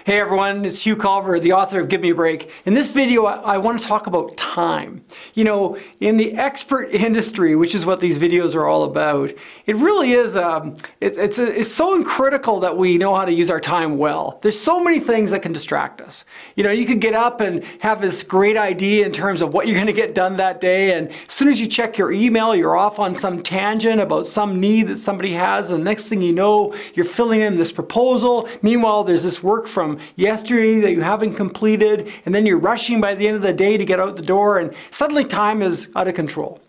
Hey everyone, it's Hugh Culver, the author of Give Me a Break. In this video, I want to talk about time. You know, in the expert industry, which is what these videos are all about, it really is, it's so critical that we know how to use our time well. There's so many things that can distract us. You know, you could get up and have this great idea in terms of what you're going to get done that day, and as soon as you check your email, you're off on some tangent about some need that somebody has, and the next thing you know, you're filling in this proposal. Meanwhile, there's this work from yesterday that you haven't completed, and then you're rushing by the end of the day to get out the door, and suddenly time is out of control.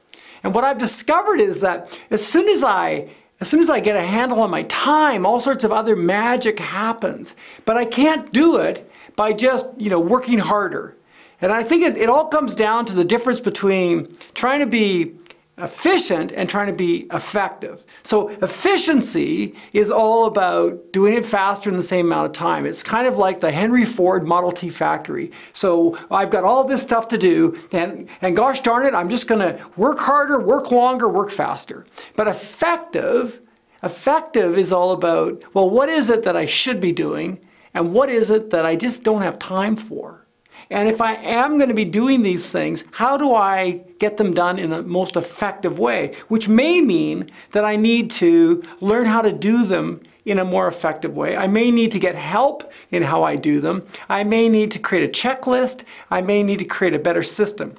And what I've discovered is that as soon as I get a handle on my time, all sorts of other magic happens. But I can't do it by just, working harder. And I think it all comes down to the difference between trying to be efficient and trying to be effective. So efficiency is all about doing it faster in the same amount of time. It's kind of like the Henry Ford Model T factory. So I've got all this stuff to do, and gosh darn it, I'm just going to work harder, work longer, work faster. But effective is all about, well, what is it that I should be doing, and what is it that I just don't have time for? And if I am going to be doing these things, how do I get them done in the most effective way? Which may mean that I need to learn how to do them in a more effective way. I may need to get help in how I do them. I may need to create a checklist. I may need to create a better system.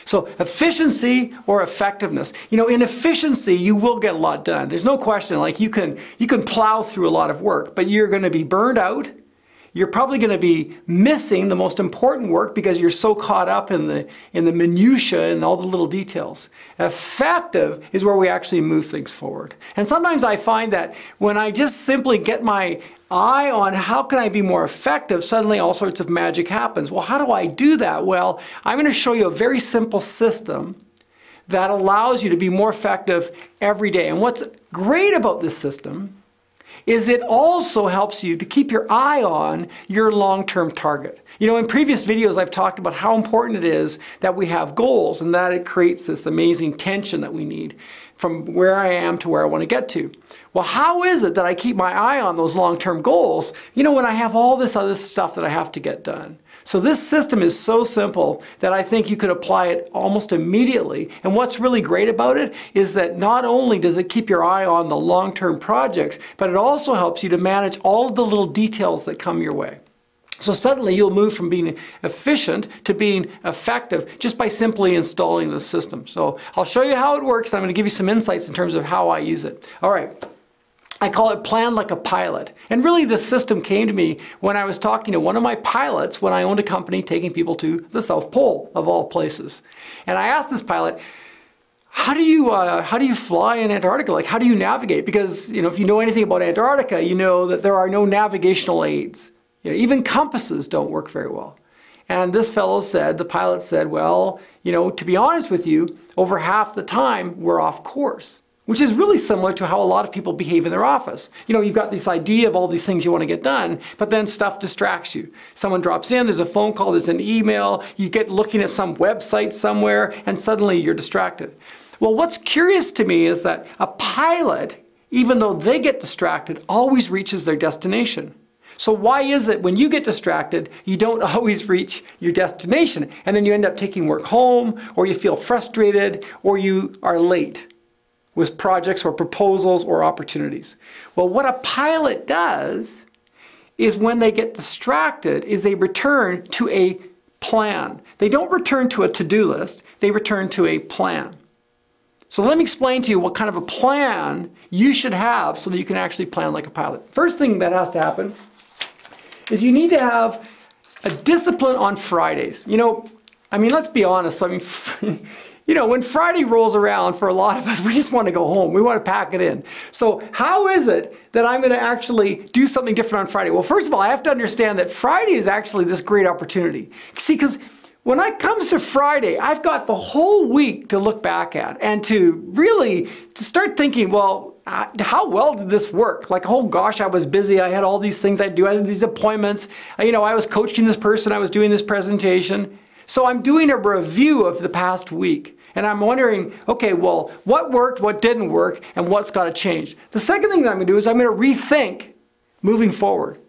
So efficiency or effectiveness. In efficiency, you will get a lot done. There's no question. Like you can plow through a lot of work, but you're going to be burned out. You're probably going to be missing the most important work because you're so caught up in the minutiae and all the little details. Effective is where we actually move things forward. And sometimes I find that when I just simply get my eye on how can I be more effective, suddenly all sorts of magic happens. Well, how do I do that? Well, I'm going to show you a very simple system that allows you to be more effective every day. And what's great about this system is it also helps you to keep your eye on your long-term target. In previous videos I've talked about how important it is that we have goals and that it creates this amazing tension that we need from where I am to where I want to get to. Well, how is it that I keep my eye on those long-term goals, when I have all this other stuff that I have to get done? So this system is so simple that I think you could apply it almost immediately. And what's really great about it is that not only does it keep your eye on the long-term projects, but it also helps you to manage all of the little details that come your way. So suddenly you'll move from being efficient to being effective just by simply installing the system. So I'll show you how it works, and I'm going to give you some insights in terms of how I use it. All right. I call it plan like a pilot. And really this system came to me when I was talking to one of my pilots when I owned a company taking people to the South Pole, of all places. And I asked this pilot, how do you fly in Antarctica? Like, how do you navigate? Because, if you know anything about Antarctica, you know that there are no navigational aids. Even compasses don't work very well. And this fellow said, the pilot said, well, to be honest with you, over half the time we're off course. Which is really similar to how a lot of people behave in their office. You've got this idea of all these things you want to get done, but then stuff distracts you. Someone drops in, there's a phone call, there's an email, you get looking at some website somewhere, and suddenly you're distracted. Well, what's curious to me is that a pilot, even though they get distracted, always reaches their destination. So why is it when you get distracted, you don't always reach your destination, and then you end up taking work home, or you feel frustrated, or you are late with projects or proposals or opportunities? Well, what a pilot does is when they get distracted is they return to a plan. They don't return to a to-do list, they return to a plan. So let me explain to you what kind of a plan you should have so that you can actually plan like a pilot. First thing that has to happen is you need to have a discipline on Fridays. Let's be honest. When Friday rolls around, for a lot of us, we just want to go home. We want to pack it in. So how is it that I'm going to actually do something different on Friday? Well, first of all, I have to understand that Friday is actually this great opportunity. See, because when it comes to Friday, I've got the whole week to look back at and to start thinking, well, how well did this work? Like, oh gosh, I was busy. I had all these things I do. I had these appointments. I was coaching this person. I was doing this presentation. So I'm doing a review of the past week. And I'm wondering, okay, well, what worked, what didn't work, and what's got to change? The second thing that I'm going to do is I'm going to rethink moving forward.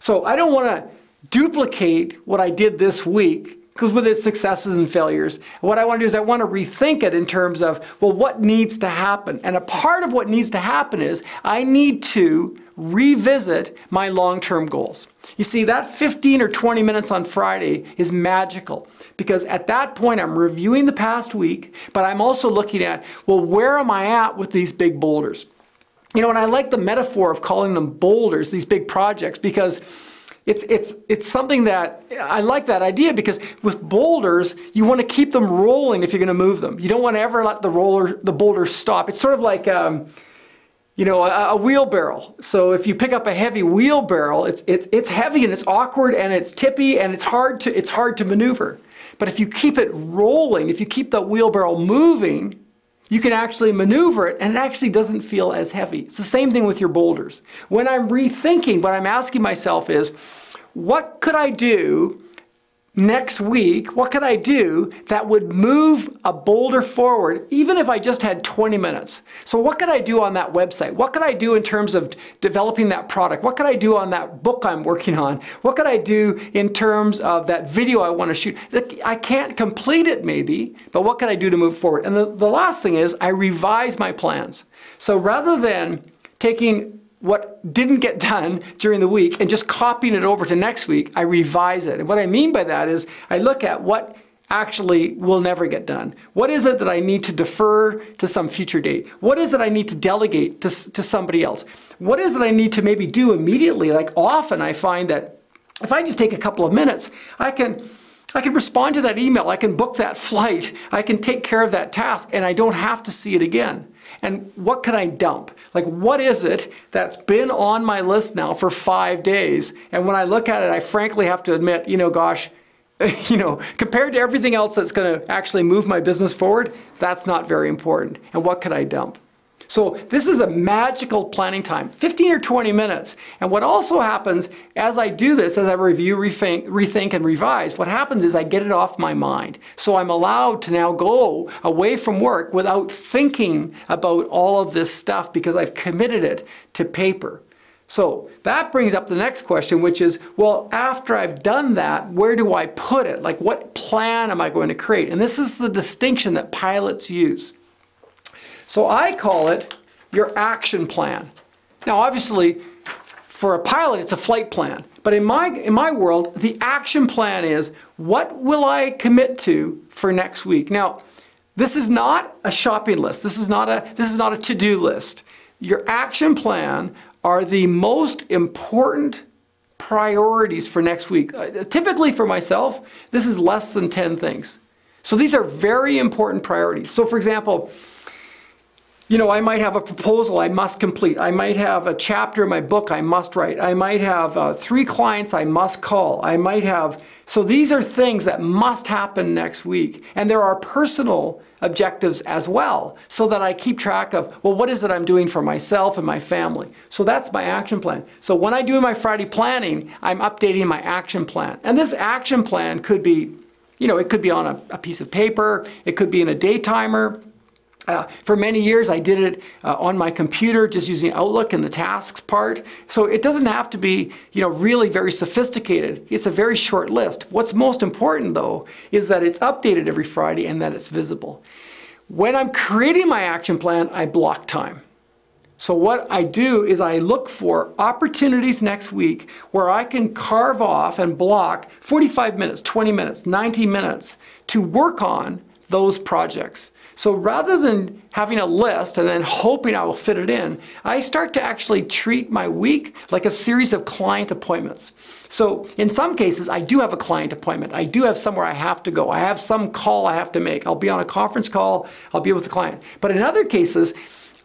So I don't want to duplicate what I did this week, because with its successes and failures, what I want to do is I want to rethink it in terms of, well, what needs to happen? And a part of what needs to happen is I need to revisit my long-term goals. You see, that 15 or 20 minutes on Friday is magical, because at that point I'm reviewing the past week, but I'm also looking at, well, where am I at with these big boulders? You know, and I like the metaphor of calling them boulders, these big projects, because it's something that, I like that idea, because with boulders, you want to keep them rolling if you're going to move them. You don't want to ever let the boulders stop. It's sort of like, you know, a wheelbarrow. So if you pick up a heavy wheelbarrow, it's heavy and it's awkward and it's tippy and it's hard to maneuver. But if you keep it rolling, if you keep the wheelbarrow moving, you can actually maneuver it, and it actually doesn't feel as heavy. It's the same thing with your boulders. When I'm rethinking, what I'm asking myself is, what could I do next week? What could I do that would move a boulder forward, even if I just had 20 minutes? So what could I do on that website? What could I do in terms of developing that product? What could I do on that book I'm working on? What could I do in terms of that video I want to shoot? I can't complete it maybe, but what can I do to move forward? And the last thing is I revise my plans. So rather than taking what didn't get done during the week and just copying it over to next week, I revise it. And what I mean by that is I look at what actually will never get done. What is it that I need to defer to some future date? What is it I need to delegate to somebody else? What is it I need to maybe do immediately? Like often I find that if I just take a couple of minutes, I can respond to that email, I can book that flight, I can take care of that task, and I don't have to see it again. And what can I dump? Like, what is it that's been on my list now for 5 days? And when I look at it, I frankly have to admit, you know, gosh, you know, compared to everything else that's going to actually move my business forward, that's not very important. And what could I dump? So this is a magical planning time, 15 or 20 minutes. And what also happens as I do this, as I review, rethink, and revise, what happens is I get it off my mind. So I'm allowed to now go away from work without thinking about all of this stuff because I've committed it to paper. So that brings up the next question, which is, well, after I've done that, where do I put it? Like, what plan am I going to create? And this is the distinction that pilots use. So I call it your action plan. Now, obviously, for a pilot, it's a flight plan. But in my world, the action plan is, what will I commit to for next week? Now, this is not a shopping list. This is not a to-do list. Your action plan are the most important priorities for next week. Typically for myself, this is less than 10 things. So these are very important priorities. So for example, you know, I might have a proposal I must complete. I might have a chapter in my book I must write. I might have 3 clients I must call. I might have, so these are things that must happen next week. And there are personal objectives as well, so that I keep track of, well, what is it I'm doing for myself and my family? So that's my action plan. So when I do my Friday planning, I'm updating my action plan. And this action plan could be, you know, it could be on a piece of paper. It could be in a day timer. For many years, I did it on my computer, just using Outlook and the tasks part. So it doesn't have to be, you know, really very sophisticated. It's a very short list. What's most important, though, is that it's updated every Friday and that it's visible. When I'm creating my action plan, I block time. So what I do is I look for opportunities next week where I can carve off and block 45 minutes, 20 minutes, 90 minutes to work on those projects. So rather than having a list and then hoping I will fit it in, I start to actually treat my week like a series of client appointments. So in some cases, I do have a client appointment. I do have somewhere I have to go. I have some call I have to make. I'll be on a conference call. I'll be with the client. But in other cases,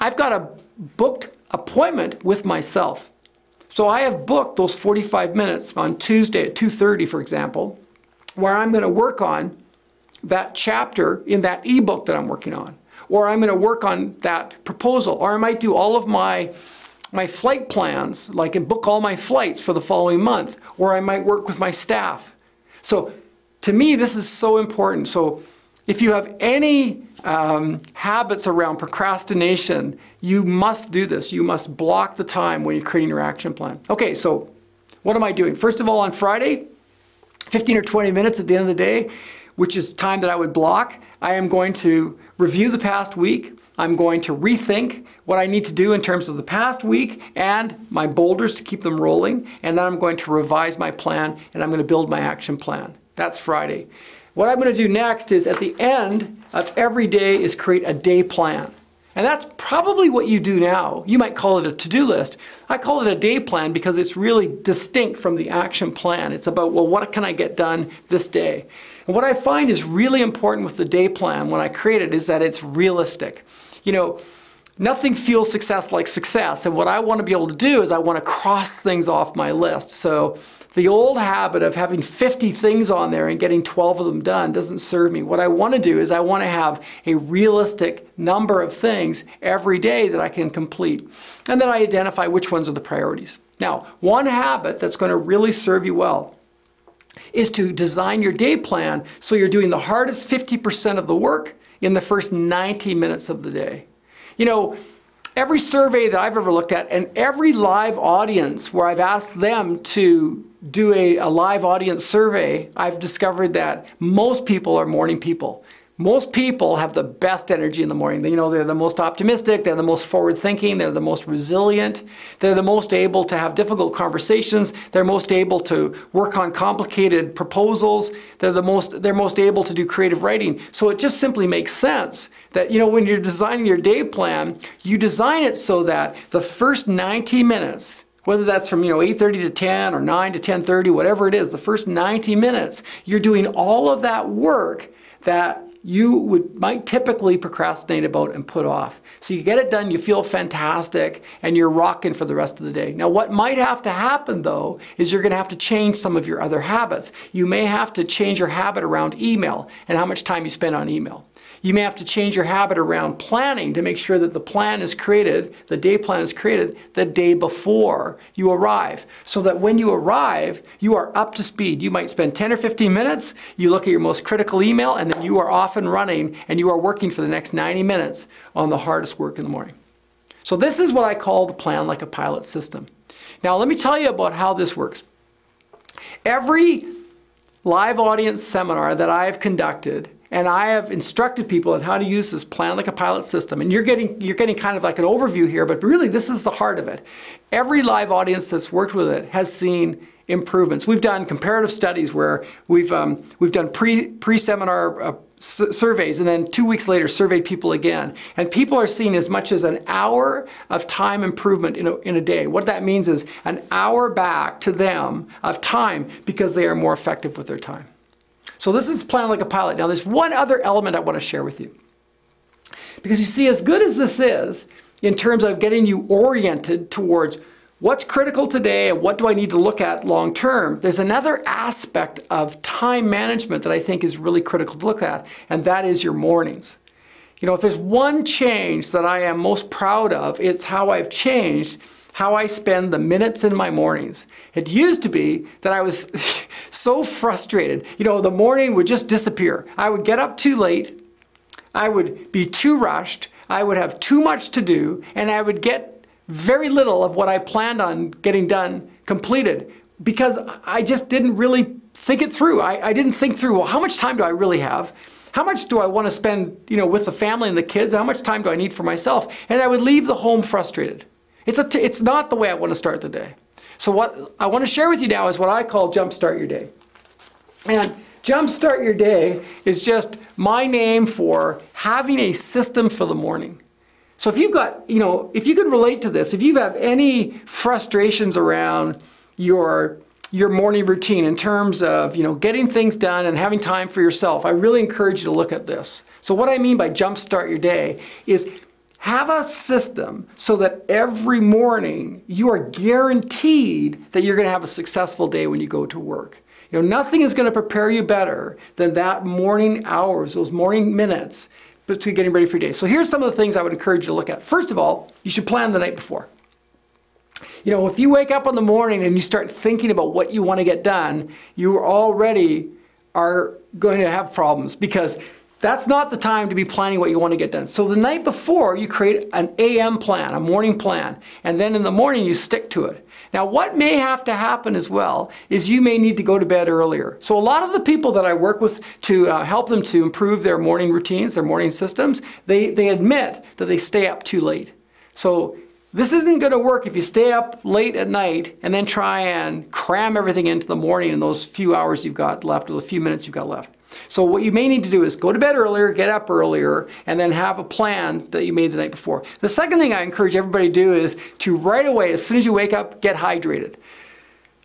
I've got a booked appointment with myself. So I have booked those 45 minutes on Tuesday at 2:30, for example, where I'm going to work on that chapter in that ebook that I'm working on, or I'm going to work on that proposal, or I might do all of my flight plans, like and book all my flights for the following month, or I might work with my staff. So to me, this is so important. So if you have any habits around procrastination, you must do this. You must block the time when you're creating your action plan. Okay, so What am I doing? First of all, on Friday, 15 or 20 minutes at the end of the day, which is time that I would block, I am going to review the past week. I'm going to rethink what I need to do in terms of the past week and my boulders to keep them rolling. And then I'm going to revise my plan and I'm going to build my action plan. That's Friday. What I'm going to do next is at the end of every day is create a day plan. And that's probably what you do now. You might call it a to-do list. I call it a day plan because it's really distinct from the action plan. It's about, well, what can I get done this day? And what I find is really important with the day plan when I create it is that it's realistic. You know, nothing feels success like success. And what I want to be able to do is I want to cross things off my list. So the old habit of having 50 things on there and getting 12 of them done doesn't serve me. What I want to do is I want to have a realistic number of things every day that I can complete. And then I identify which ones are the priorities. Now, one habit that's going to really serve you well is to design your day plan so you're doing the hardest 50% of the work in the first 90 minutes of the day. You know, every survey that I've ever looked at and every live audience where I've asked them to do a live audience survey, I've discovered that most people are morning people. Most people have the best energy in the morning. You know, they're the most optimistic, they're the most forward-thinking, they're the most resilient, they're the most able to have difficult conversations, they're most able to work on complicated proposals, they're most able to do creative writing. So it just simply makes sense that, you know, when you're designing your day plan, you design it so that the first 90 minutes, whether that's from, you know, 8:30 to 10 or 9 to 10:30, whatever it is, the first 90 minutes, you're doing all of that work that you might typically procrastinate about and put off. So you get it done, you feel fantastic, and you're rocking for the rest of the day. Now what might have to happen though is you're going to have to change some of your other habits. You may have to change your habit around email and how much time you spend on email. You may have to change your habit around planning to make sure that the plan is created, the day plan is created the day before you arrive. So that when you arrive, you are up to speed. You might spend 10 or 15 minutes, you look at your most critical email, and then you are off and running, and you are working for the next 90 minutes on the hardest work in the morning. So this is what I call the plan like a pilot system. Now let me tell you about how this works. Every live audience seminar that I have conducted, and I have instructed people on how to use this plan like a pilot system. And you're getting kind of like an overview here, but really this is the heart of it. Every live audience that's worked with it has seen improvements. We've done comparative studies where we've done pre-seminar surveys and then 2 weeks later surveyed people again. And people are seeing as much as an hour of time improvement in a day. What that means is an hour back to them of time because they are more effective with their time. So this is plan like a pilot. Now there's one other element I want to share with you. Because you see, as good as this is in terms of getting you oriented towards what's critical today and what do I need to look at long term, there's another aspect of time management that I think is really critical to look at, and that is your mornings. You know, if there's one change that I am most proud of, it's how I've changed how I spend the minutes in my mornings. It used to be that I was so frustrated. You know, the morning would just disappear. I would get up too late. I would be too rushed. I would have too much to do, and I would get very little of what I planned on getting done completed because I just didn't really think it through. I didn't think through, well, how much time do I really have? How much do I want to spend, you know, with the family and the kids? How much time do I need for myself? And I would leave the home frustrated. It's not the way I want to start the day. So what I want to share with you now is what I call jumpstart your day. And jumpstart your day is just my name for having a system for the morning. So if you've got, you know, if you could relate to this, if you have any frustrations around your morning routine in terms of, you know, getting things done and having time for yourself, I really encourage you to look at this. So what I mean by jumpstart your day is have a system so that every morning you are guaranteed that you're going to have a successful day when you go to work. You know, nothing is going to prepare you better than that morning hours, those morning minutes to getting ready for your day. So here's some of the things I would encourage you to look at. First of all, you should plan the night before. You know, if you wake up in the morning and you start thinking about what you want to get done, you already are going to have problems because That's not the time to be planning what you want to get done. So the night before, you create an AM plan, a morning plan, and then in the morning you stick to it. Now, what may have to happen as well is you may need to go to bed earlier. So a lot of the people that I work with to help them to improve their morning routines, their morning systems, they admit that they stay up too late. So this isn't going to work if you stay up late at night and then try and cram everything into the morning in those few hours you've got left, or the few minutes you've got left. So what you may need to do is go to bed earlier, get up earlier, and then have a plan that you made the night before. The second thing I encourage everybody to do is to right away, as soon as you wake up, get hydrated.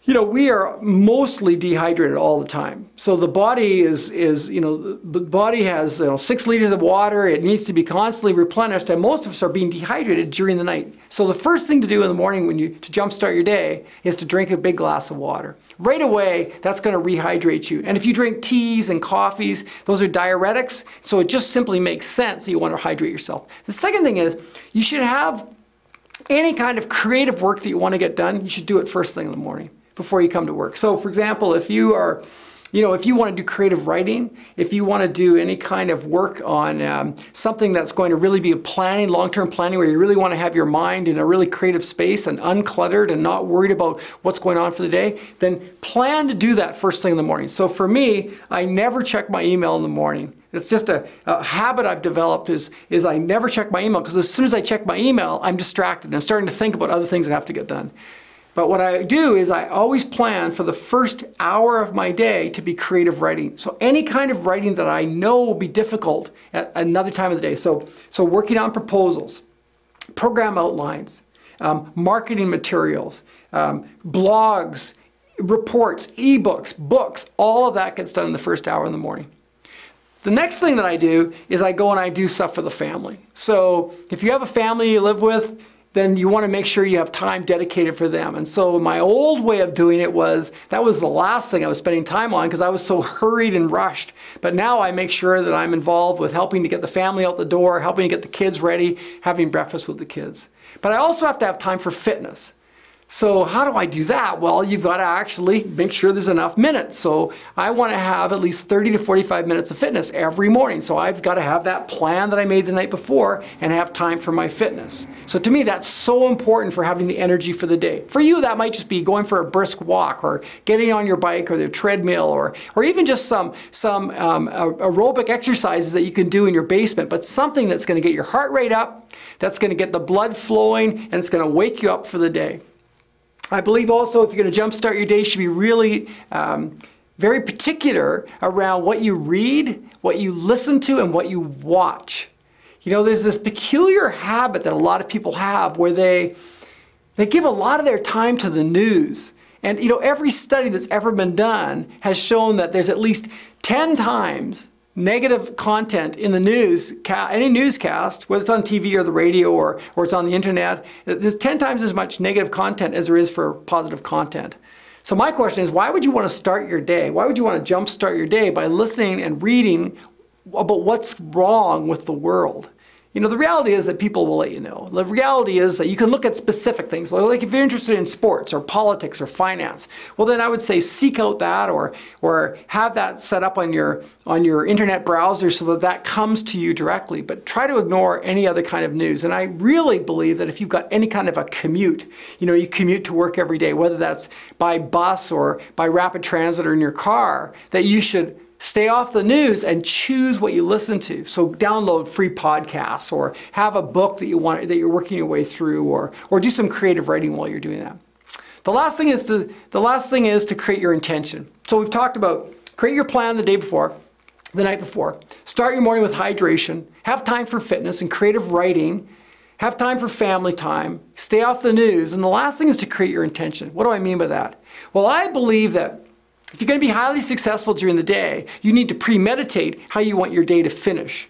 You know, we are mostly dehydrated all the time. So the body the body has 6 liters of water. It needs to be constantly replenished, and most of us are being dehydrated during the night. So the first thing to do in the morning to jumpstart your day is to drink a big glass of water. Right away, that's going to rehydrate you. And if you drink teas and coffees, those are diuretics, so it just simply makes sense that you want to hydrate yourself. The second thing is you should have any kind of creative work that you want to get done, you should do it first thing in the morning before you come to work. So for example, if you are, if you want to do creative writing, if you want to do any kind of work on something that's going to really be a planning, long-term planning, where you really want to have your mind in a really creative space and uncluttered and not worried about what's going on for the day, then plan to do that first thing in the morning. So for me, I never check my email in the morning. It's just a habit I've developed is I never check my email, because as soon as I check my email, I'm distracted. I'm starting to think about other things that have to get done. But what I do is I always plan for the first hour of my day to be creative writing. So any kind of writing that I know will be difficult at another time of the day. So working on proposals, program outlines, marketing materials, blogs, reports, ebooks, books, all of that gets done in the first hour in the morning. The next thing that I do is I go and I do stuff for the family. So if you have a family you live with, then you want to make sure you have time dedicated for them. And so my old way of doing it was, that was the last thing I was spending time on because I was so hurried and rushed. But now I make sure that I'm involved with helping to get the family out the door, helping to get the kids ready, having breakfast with the kids. But I also have to have time for fitness. So how do I do that? Well, you've got to actually make sure there's enough minutes. So I want to have at least 30 to 45 minutes of fitness every morning. So I've got to have that plan that I made the night before and have time for my fitness. So to me, that's so important for having the energy for the day. For you, that might just be going for a brisk walk or getting on your bike or the treadmill or even just some aerobic exercises that you can do in your basement, but something that's going to get your heart rate up, that's going to get the blood flowing, and it's going to wake you up for the day. I believe also if you're going to jumpstart your day, you should be really very particular around what you read, what you listen to, and what you watch. You know, there's this peculiar habit that a lot of people have where they give a lot of their time to the news. And every study that's ever been done has shown that there's at least 10 times negative content in the news, any newscast, whether it's on TV or the radio or it's on the internet. There's 10 times as much negative content as there is for positive content. So my question is, why would you want to start your day? Why would you want to jumpstart your day by listening and reading about what's wrong with the world? The reality is that people will let you know. The reality is that you can look at specific things, like if you're interested in sports or politics or finance, well then I would say seek out that or have that set up on your internet browser so that that comes to you directly, but try to ignore any other kind of news. And I really believe that if you've got any kind of a commute, you commute to work every day, whether that's by bus or by rapid transit or in your car, that you should stay off the news and choose what you listen to. So download free podcasts or have a book that you're working your way through or do some creative writing while you're doing that. The last thing is to create your intention. So we've talked about create your plan the night before. Start your morning with hydration, have time for fitness and creative writing, have time for family time, stay off the news, and the last thing is to create your intention. What do I mean by that? Well, I believe that if you're going to be highly successful during the day, you need to premeditate how you want your day to finish.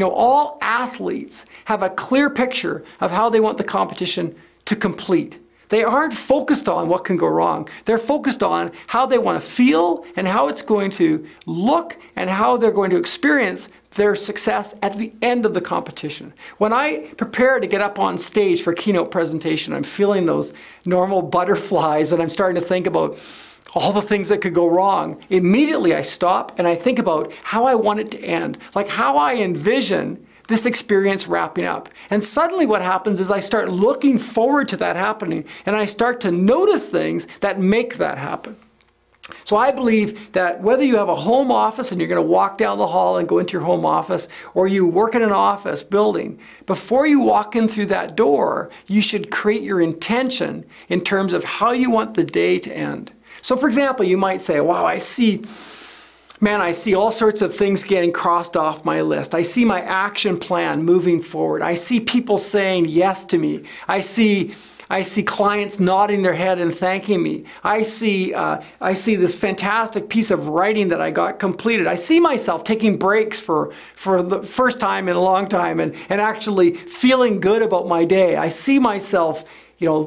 All athletes have a clear picture of how they want the competition to complete. They aren't focused on what can go wrong. They're focused on how they want to feel and how it's going to look and how they're going to experience their success at the end of the competition. When I prepare to get up on stage for a keynote presentation, I'm feeling those normal butterflies and I'm starting to think about all the things that could go wrong, immediately I stop and I think about how I want it to end, like how I envision this experience wrapping up. And suddenly what happens is I start looking forward to that happening, and I start to notice things that make that happen. So I believe that whether you have a home office and you're going to walk down the hall and go into your home office, or you work in an office building, before you walk in through that door, you should create your intention in terms of how you want the day to end. So for example, you might say, wow, I see all sorts of things getting crossed off my list. I see my action plan moving forward. I see people saying yes to me. I see clients nodding their head and thanking me. I see this fantastic piece of writing that I got completed. I see myself taking breaks for the first time in a long time and actually feeling good about my day. I see myself,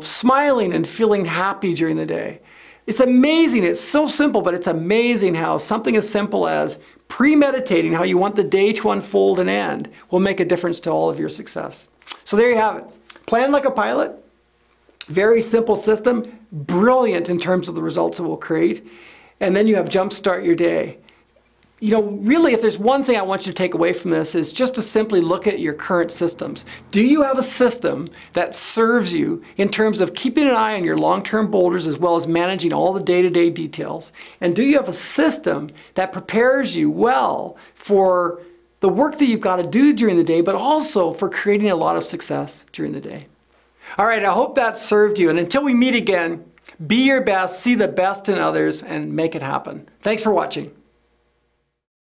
smiling and feeling happy during the day. It's amazing. It's so simple, but it's amazing how something as simple as premeditating how you want the day to unfold and end will make a difference to all of your success. So there you have it. Plan like a pilot. Very simple system, brilliant in terms of the results it will create. And then you have jumpstart your day. Really, if there's one thing I want you to take away from this is just to simply look at your current systems. Do you have a system that serves you in terms of keeping an eye on your long-term boulders as well as managing all the day-to-day details? And do you have a system that prepares you well for the work that you've got to do during the day, but also for creating a lot of success during the day? All right, I hope that served you. And until we meet again, be your best, see the best in others, and make it happen. Thanks for watching.